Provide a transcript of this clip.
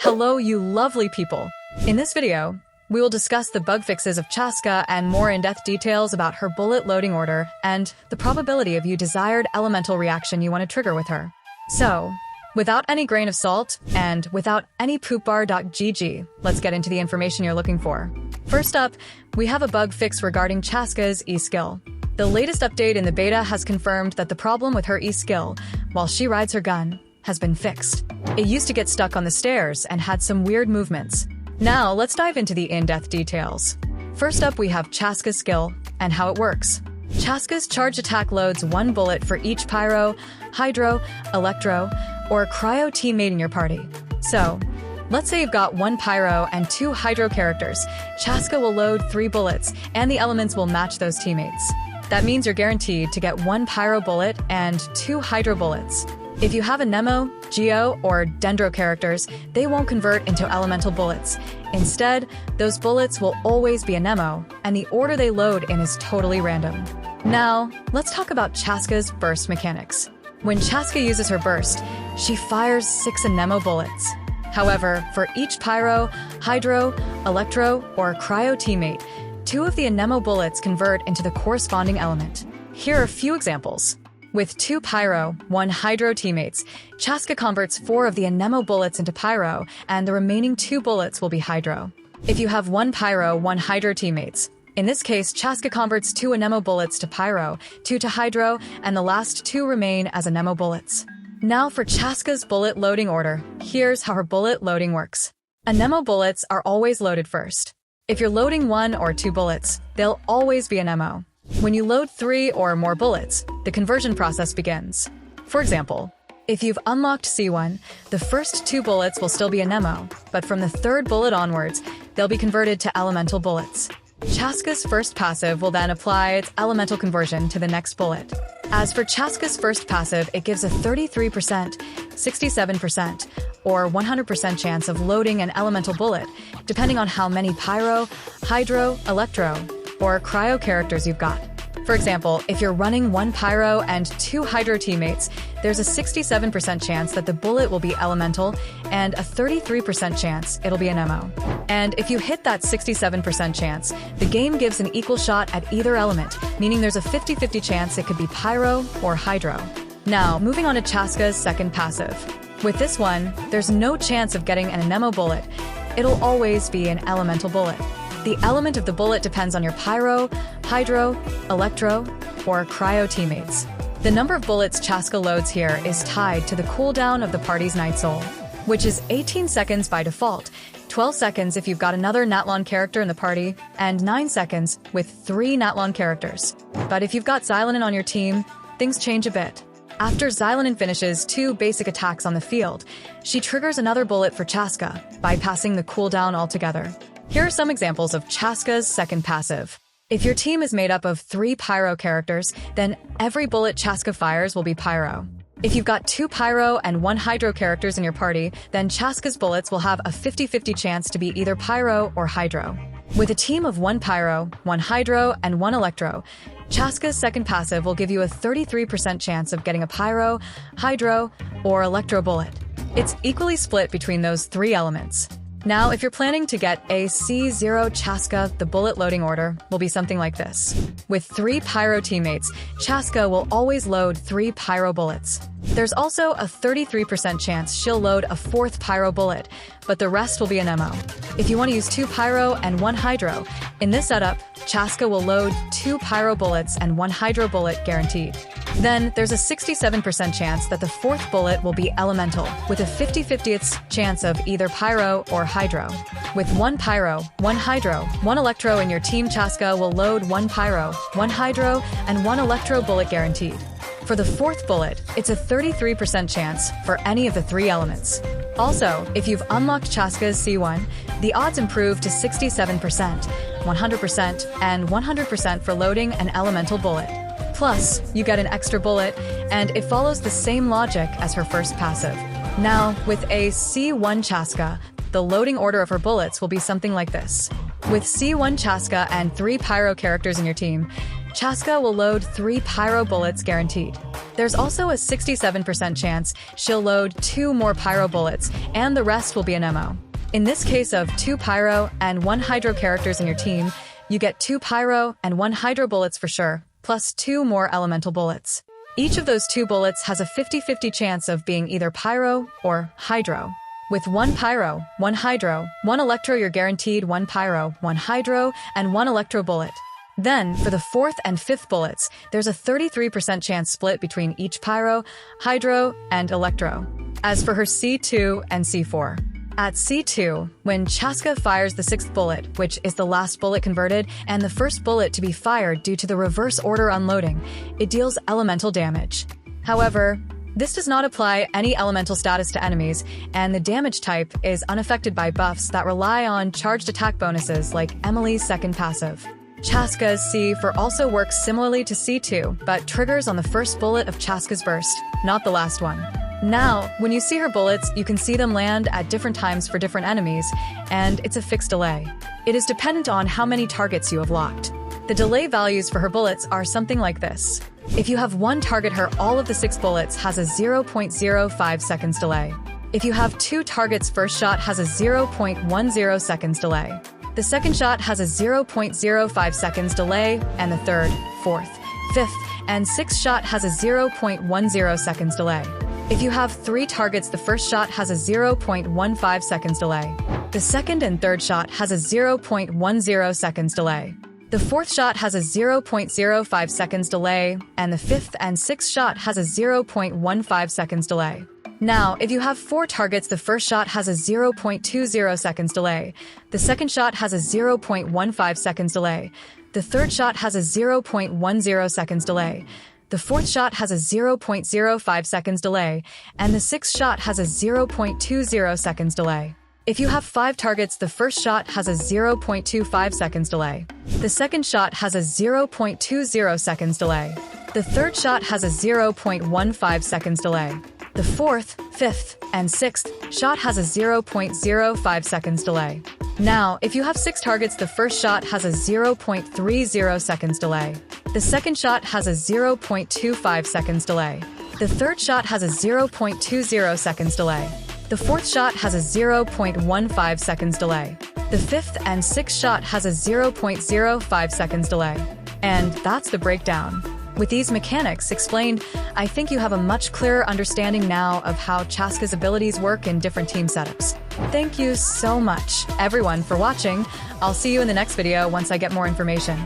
Hello, you lovely people! In this video, we will discuss the bug fixes of Chasca and more in-depth details about her bullet loading order and the probability of you desired elemental reaction you want to trigger with her. So, without any grain of salt and without any poopbar.gg, let's get into the information you're looking for. First up, we have a bug fix regarding Chasca'S E-skill. The latest update in the beta has confirmed that the problem with her E-skill, while she rides her gun, has been fixed. It used to get stuck on the stairs and had some weird movements. Now, let's dive into the in-depth details. First up, we have Chasca'S skill and how it works. Chasca'S charge attack loads one bullet for each pyro, hydro, electro, or cryo teammate in your party. So, let's say you've got one pyro and two hydro characters. Chasca will load 3 bullets, and the elements will match those teammates. That means you're guaranteed to get 1 pyro bullet and 2 hydro bullets. If you have a Nemo, Geo, or Dendro characters, they won't convert into elemental bullets. Instead, those bullets will always be a Nemo, and the order they load in is totally random. Now, let's talk about Chasca'S burst mechanics. When Chasca uses her burst, she fires 6 Nemo bullets. However, for each pyro, hydro, electro, or cryo teammate, 2 of the Nemo bullets convert into the corresponding element. Here are a few examples. With 2 pyro, 1 hydro teammates, Chasca converts 4 of the Nemo bullets into pyro, and the remaining 2 bullets will be hydro. If you have 1 pyro, 1 hydro teammates, in this case, Chasca converts 2 Nemo bullets to pyro, 2 to hydro, and the last 2 remain as Nemo bullets. Now for Chasca'S bullet loading order, here's how her bullet loading works. Nemo bullets are always loaded first. If you're loading 1 or 2 bullets, they'll always be a Nemo. When you load 3 or more bullets, the conversion process begins. For example, if you've unlocked C1, the first 2 bullets will still be a Nemo, but from the 3rd bullet onwards, they'll be converted to elemental bullets. Chasca'S first passive will then apply its elemental conversion to the next bullet. As for Chasca'S first passive, it gives a 33%, 67%, or 100% chance of loading an elemental bullet, depending on how many pyro, hydro, electro, or cryo characters you've got. For example, if you're running 1 pyro and 2 hydro teammates, there's a 67% chance that the bullet will be elemental and a 33% chance it'll be an Nemo. And if you hit that 67% chance, the game gives an equal shot at either element, meaning there's a 50-50 chance it could be pyro or hydro. Now, moving on to Chasca'S second passive. With this one, there's no chance of getting an Nemo bullet. It'll always be an elemental bullet. The element of the bullet depends on your pyro, hydro, electro, or cryo teammates. The number of bullets Chasca loads here is tied to the cooldown of the party's Night Soul, which is 18 seconds by default, 12 seconds if you've got another Natlon character in the party, and 9 seconds with 3 Natlon characters. But if you've got Xylonin on your team, things change a bit. After Xylonin finishes 2 basic attacks on the field, she triggers another bullet for Chasca, bypassing the cooldown altogether. Here are some examples of Chasca'S second passive. If your team is made up of 3 pyro characters, then every bullet Chasca fires will be pyro. If you've got 2 pyro and 1 hydro characters in your party, then Chasca'S bullets will have a 50-50 chance to be either pyro or hydro. With a team of 1 pyro, 1 hydro, and 1 electro, Chasca'S second passive will give you a 33% chance of getting a pyro, hydro, or electro bullet. It's equally split between those 3 elements. Now, if you're planning to get a C0 Chasca, the bullet loading order will be something like this. With 3 pyro teammates, Chasca will always load 3 pyro bullets. There's also a 33% chance she'll load a 4th pyro bullet, but the rest will be a Nemo. If you want to use 2 pyro and 1 hydro, in this setup, Chasca will load 2 pyro bullets and 1 hydro bullet guaranteed. Then, there's a 67% chance that the 4th bullet will be elemental, with a 50-50th chance of either pyro or hydro. With 1 pyro, 1 hydro, 1 electro in your team, Chasca will load 1 pyro, 1 hydro, and 1 electro bullet guaranteed. For the 4th bullet, it's a 33% chance for any of the 3 elements. Also, if you've unlocked Chasca'S C1, the odds improve to 67%, 100%, and 100% for loading an elemental bullet. Plus, you get an extra bullet, and it follows the same logic as her first passive. Now, with a C1 Chasca, the loading order of her bullets will be something like this. With C1 Chasca and 3 pyro characters in your team, Chasca will load 3 pyro bullets guaranteed. There's also a 67% chance she'll load 2 more pyro bullets, and the rest will be an MO. In this case of 2 pyro and 1 hydro characters in your team, you get 2 pyro and 1 hydro bullets for sure, plus 2 more elemental bullets. Each of those 2 bullets has a 50-50 chance of being either pyro or hydro. With 1 pyro, 1 hydro, 1 electro, you're guaranteed 1 pyro, 1 hydro, and 1 electro bullet. Then, for the 4th and 5th bullets, there's a 33% chance split between each pyro, hydro, and electro. As for her C2 and C4. At C2, when Chasca fires the 6th bullet, which is the last bullet converted, and the first bullet to be fired due to the reverse order unloading, it deals elemental damage. However, this does not apply any elemental status to enemies, and the damage type is unaffected by buffs that rely on charged attack bonuses like Emily's second passive. Chasca'S C4 also works similarly to C2, but triggers on the first bullet of Chasca'S burst, not the last one. Now, when you see her bullets, you can see them land at different times for different enemies, and it's a fixed delay. It is dependent on how many targets you have locked. The delay values for her bullets are something like this. If you have 1 target her, all of the 6 bullets has a 0.05 seconds delay. If you have 2 targets, first shot has a 0.10 seconds delay. The second shot has a 0.05 seconds delay, and the 3rd, 4th, 5th, and 6th shot has a 0.10 seconds delay. If you have 3 targets, the first shot has a 0.15 seconds delay. The second and third shot has a 0.10 seconds delay. The 4th shot has a 0.05 seconds delay, and the 5th and 6th shot has a 0.15 seconds delay. Now, if you have 4 targets, the first shot has a 0.20 seconds delay. The second shot has a 0.15 seconds delay. The third shot has a 0.10 seconds delay. The 4th shot has a 0.05 seconds delay, and the 6th shot has a 0.20 seconds delay. If you have 5 targets, the first shot has a 0.25 seconds delay. The second shot has a 0.20 seconds delay. The third shot has a 0.15 seconds delay. The 4th, 5th, and 6th shot has a 0.05 seconds delay. Now, if you have 6 targets, the first shot has a 0.30 seconds delay. The second shot has a 0.25 seconds delay. The third shot has a 0.20 seconds delay. The 4th shot has a 0.15 seconds delay. The 5th and 6th shot has a 0.05 seconds delay. And that's the breakdown. With these mechanics explained, I think you have a much clearer understanding now of how Chasca'S abilities work in different team setups. Thank you so much, everyone, for watching. I'll see you in the next video once I get more information.